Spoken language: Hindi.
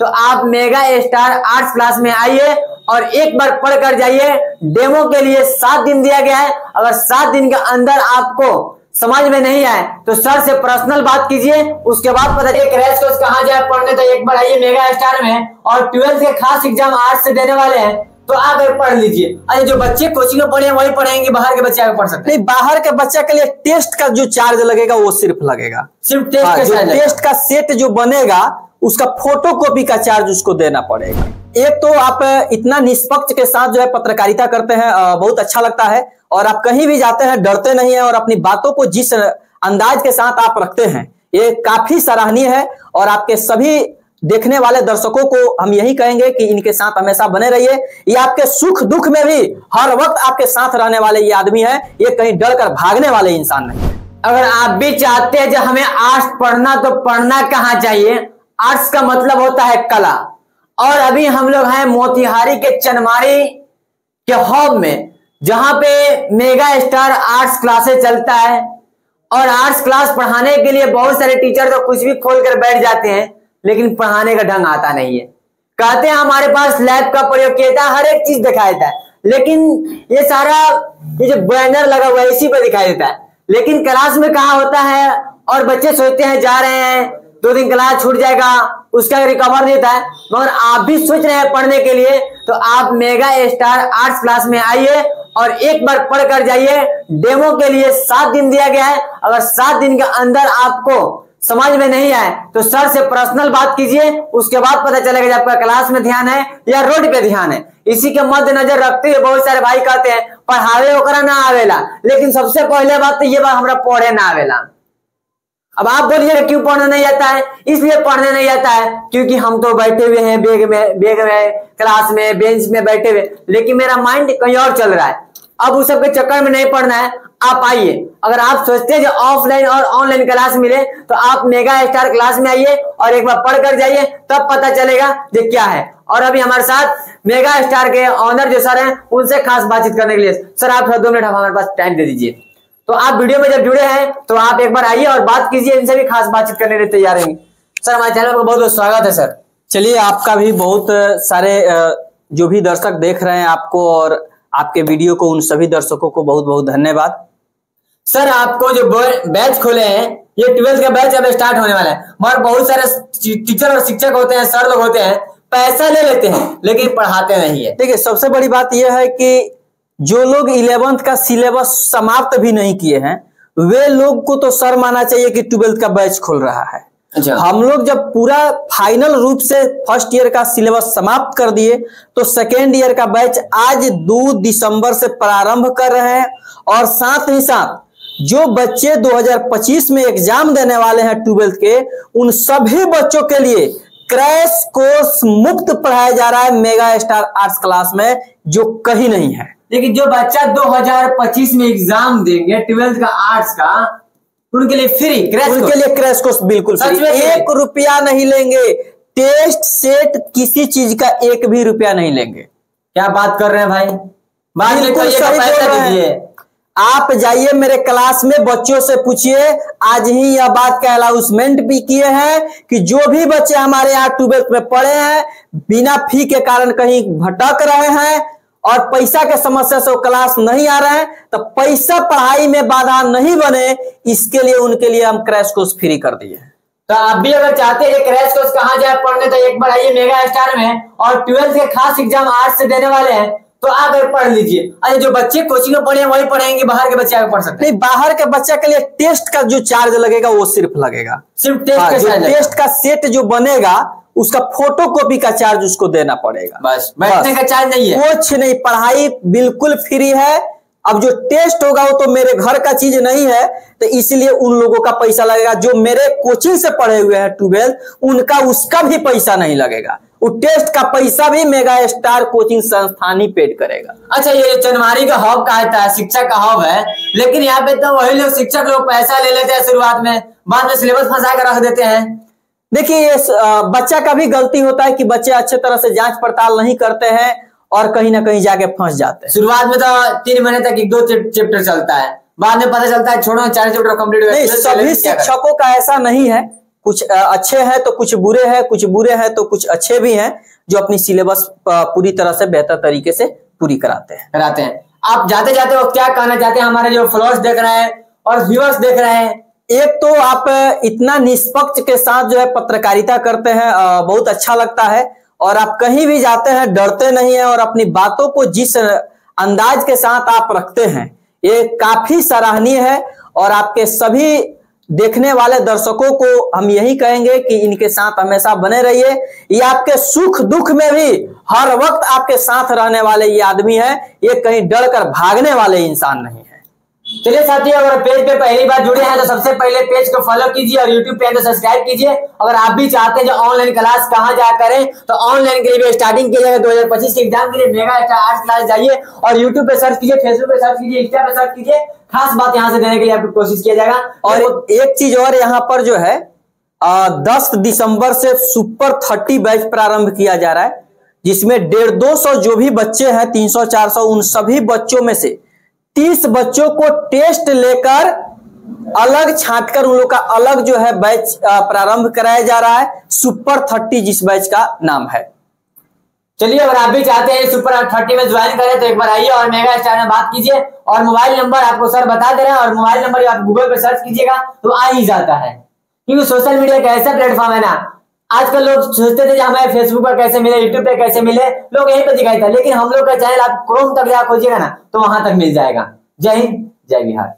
तो आप मेगा स्टार आर्ट्स क्लास में आइए और एक बार पढ़ कर जाइए। डेमो के लिए 7 दिन दिया गया है। अगर 7 दिन के अंदर आपको समझ में नहीं आए तो सर से पर्सनल बात कीजिए, उसके बाद पता चले क्रैश कोर्स कहाँ जाए पढ़ने। तो एक बार आइए मेगा स्टार में, और 12th के खास एग्जाम आर्ट्स से देने वाले हैं, तो आकर पढ़ लीजिए। अरे जो बच्चे कोचिंग में पढ़े वही पढ़ेंगे, बाहर के बच्चे आकर पढ़ सकते हैं। नहीं, बाहर के बच्चे के लिए टेस्ट का जो चार्ज लगेगा वो सिर्फ लगेगा, सिर्फ टेस्ट का सेट जो बनेगा उसका फोटोकॉपी का चार्ज उसको देना पड़ेगा। एक तो आप इतना निष्पक्ष के साथ जो है पत्रकारिता करते हैं, बहुत अच्छा लगता है। और आप कहीं भी जाते हैं डरते नहीं है, और अपनी बातों को जिस अंदाज के साथ आप रखते हैं ये काफी सराहनीय है। और आपके सभी देखने वाले दर्शकों को हम यही कहेंगे कि इनके साथ हमेशा बने रहिए। ये आपके सुख दुख में भी हर वक्त आपके साथ रहने वाले ये आदमी है, ये कहीं डर कर भागने वाले इंसान नहीं। अगर आप भी चाहते हैं जो हमें आर्ट्स पढ़ना, तो पढ़ना कहाँ चाहिए? आर्ट्स का मतलब होता है कला। और अभी हम लोग हैं मोतिहारी के चनमारी के हॉब में, जहां पे मेगा स्टार आर्ट्स क्लासेस चलता है। और आर्ट्स क्लास पढ़ाने के लिए बहुत सारे टीचर तो कुछ भी खोल कर बैठ जाते हैं, लेकिन पढ़ाने का ढंग आता नहीं है। कहते हैं हमारे पास लैब का प्रयोग किया था, हर एक चीज दिखाई देता है, लेकिन ये सारा ये जो बैनर लगा हुआ है इसी पर दिखाई देता है, लेकिन क्लास में कहाँ होता है। और बच्चे सोचते हैं जा रहे हैं 2 दिन क्लास छूट जाएगा, उसका रिकवर नहीं होता है। मगर आप भी सोच रहे हैं पढ़ने के लिए, तो आप मेगा स्टार आर्ट्स क्लास में आइए और एक बार पढ़ कर जाइए। डेमो के लिए 7 दिन दिया गया है। अगर 7 दिन के अंदर आपको समझ में नहीं आए तो सर से पर्सनल बात कीजिए, उसके बाद पता चलेगा कि आपका क्लास में ध्यान है या रोड पे ध्यान है। इसी के मद्देनजर रखते हुए बहुत सारे भाई कहते हैं पढ़ावे ओकरा ना आवेला, लेकिन सबसे पहले बात तो ये बात हमरा पढ़े ना आवेला। अब आप बोलिए क्यों पढ़ने नहीं आता है? इसलिए पढ़ने नहीं आता है क्योंकि हम तो बैठे हुए हैं बेग में क्लास में बेंच में बैठे हुए, लेकिन मेरा माइंड कहीं और चल रहा है। अब उस सब के चक्कर में नहीं पढ़ना है। आप आइए, अगर आप सोचते हैं जो ऑफलाइन और ऑनलाइन क्लास मिले, तो आप मेगा स्टार क्लास में आइए और एक बार पढ़ कर जाइए, तब पता चलेगा ये क्या है। और अभी हमारे साथ मेगा स्टार के ऑनर जो सर हैं, उनसे खास बातचीत करने के लिए सर आप 2 मिनट हमारे पास टाइम दे दीजिए। तो आप वीडियो में जब जुड़े हैं तो आप एक बार आइए और बात कीजिए, इनसे भी खास बातचीत करने के लिए तैयार हैं। सर हमारे चैनल पर बहुत बहुत स्वागत है सर। चलिए, आपका भी बहुत सारे जो भी दर्शक देख रहे हैं आपको, और आपके वीडियो को, उन सभी दर्शकों को बहुत बहुत धन्यवाद। सर आपको जो बैच खोले हैं, ये 12th का बैच अब स्टार्ट होने वाला है, मगर बहुत सारे टीचर और शिक्षक होते हैं, सर लोग होते हैं, पैसा ले लेते हैं लेकिन पढ़ाते नहीं है। देखिए, सबसे बड़ी बात यह है कि जो लोग 11th का सिलेबस समाप्त भी नहीं किए हैं, वे लोग को तो सर माना चाहिए कि 12th का बैच खोल रहा है। अच्छा। हम लोग जब पूरा फाइनल रूप से फर्स्ट ईयर का सिलेबस समाप्त कर दिए, तो सेकेंड ईयर का बैच आज 2 दिसंबर से प्रारंभ कर रहे हैं। और साथ ही साथ जो बच्चे 2025 में एग्जाम देने वाले हैं 12th के, उन सभी बच्चों के लिए क्रैश कोर्स मुफ्त पढ़ाया जा रहा है मेगा स्टार आर्ट्स क्लास में, जो कहीं नहीं है। लेकिन जो बच्चा 2025 में एग्जाम देंगे 12th का आर्ट्स का, उनके लिए फ्री क्रैश कोर्स बिल्कुल फ्री, 1 रुपया नहीं लेंगे। टेस्ट सेट किसी चीज का 1 भी रुपया नहीं लेंगे। क्या बात कर रहे हैं भाई? बिल्कुल सही बोल रहे हैं। आप जाइए मेरे क्लास में, बच्चों से पूछिए, आज ही यह बात का अनाउंसमेंट भी किए हैं कि जो भी बच्चे हमारे यहाँ 12th में पढ़े हैं, बिना फी के कारण कहीं भटक रहे हैं और पैसा के समस्या से वो क्लास नहीं आ रहे हैं, तो पैसा पढ़ाई में बाधा नहीं बने, इसके लिए उनके लिए हम क्रैश कोर्स फ्री कर दिए हैं। तो आप भी अगर चाहते हैं क्रैश कोर्स कहाँ जाए पढ़ने, तो एक बार आइए मेगा स्टार में, और 12th के खास एग्जाम आर्ट्स से देने वाले हैं, तो आकर पढ़ लीजिए। अरे जो बच्चे कोचिंग में पढ़े वही पढ़ेंगे, बाहर के बच्चे आकर पढ़ सकते हैं। नहीं, बाहर के बच्चे के लिए टेस्ट का जो चार्ज लगेगा वो सिर्फ लगेगा, सिर्फ टेस्ट का सेट जो बनेगा उसका फोटोकॉपी का चार्ज उसको देना पड़ेगा, बस बैठने का चार्ज नहीं है, कुछ नहीं। पढ़ाई बिल्कुल फ्री है। अब जो टेस्ट होगा वो तो मेरे घर का चीज नहीं है, तो इसलिए उन लोगों का पैसा लगेगा। जो मेरे कोचिंग से पढ़े हुए हैं 12th, उनका उसका भी पैसा नहीं लगेगा। वो टेस्ट का पैसा भी मेगा स्टार कोचिंग संस्थान ही पेड करेगा। अच्छा, ये चनमारी का हब कहता है, शिक्षक का हब है, लेकिन यहाँ पे तो वही लोग शिक्षक लोग पैसा ले लेते हैं शुरुआत में, बाद में सिलेबस फंसा कर रख देते हैं। देखिए, बच्चा का भी गलती होता है कि बच्चे अच्छे तरह से जांच पड़ताल नहीं करते हैं और कहीं ना कहीं जाके फंस जाते हैं। शुरुआत में तो 3 महीने तक 1-2 चैप्टर चलता है, बाद में पता चलता है छोड़ो 4 चैप्टर कंप्लीट हो गए। नहीं, सभी शिक्षकों का ऐसा नहीं है। कुछ अच्छे हैं तो कुछ बुरे हैं, कुछ बुरे हैं तो कुछ अच्छे भी हैं, जो अपनी सिलेबस पूरी तरह से बेहतर तरीके से पूरी कराते हैं। आप जाते जाते वो क्या कहना चाहते हैं हमारे जो फॉलोअर्स देख रहे हैं और व्यूअर्स देख रहे हैं? एक तो आप इतना निष्पक्ष के साथ जो है पत्रकारिता करते हैं, बहुत अच्छा लगता है, और आप कहीं भी जाते हैं डरते नहीं है, और अपनी बातों को जिस अंदाज के साथ आप रखते हैं ये काफी सराहनीय है। और आपके सभी देखने वाले दर्शकों को हम यही कहेंगे कि इनके साथ हमेशा बने रहिए। ये आपके सुख दुख में भी हर वक्त आपके साथ रहने वाले ये आदमी है, ये कहीं डर कर भागने वाले इंसान नहीं है। चलिए साथियों, अगर पेज पे पहली बार जुड़े हैं तो सबसे पहले पेज को फॉलो कीजिए और यूट्यूब पे तो सब्सक्राइब कीजिए। अगर आप भी चाहते हैं जो ऑनलाइन क्लास कहाँ जा करें तो ऑनलाइन के लिए स्टार्टिंग किया जाएगा 2025 के एग्जाम के लिए मेगा आर्ट्स क्लास जाइए और यूट्यूब पे सर्च कीजिए, फेसबुक पे सर्च कीजिए, इंस्टा पे सर्च कीजिए। खास बात यहाँ से देने के लिए आपको कोशिश किया जाएगा। और एक चीज और यहाँ पर जो है 10 दिसंबर से सुपर 30 बैच प्रारंभ किया जा रहा है, जिसमें 150-200 जो भी बच्चे हैं 300-400 उन सभी बच्चों में से 30 बच्चों को टेस्ट लेकर अलग छांटकर उन लोग का अलग जो है बैच प्रारंभ कराया जा रहा है, सुपर 30 जिस बैच का नाम है। चलिए, अगर आप भी चाहते हैं सुपर 30 में ज्वाइन करें तो एक बार आइए और मेगा स्टार में बात कीजिए। और मोबाइल नंबर आपको सर बता दे रहे हैं, और मोबाइल नंबर आप गूगल पे सर्च कीजिएगा तो आ ही जाता है, क्योंकि सोशल मीडिया एक ऐसा प्लेटफॉर्म है ना, आजकल लोग सोचते थे कि हमें फेसबुक पर कैसे मिले, यूट्यूब पे कैसे मिले, लोग यहीं पे दिखाई था, लेकिन हम लोग का चैनल आप क्रोम तक जा खोजिएगा ना तो वहां तक मिल जाएगा। जय हिंद, जय बिहार।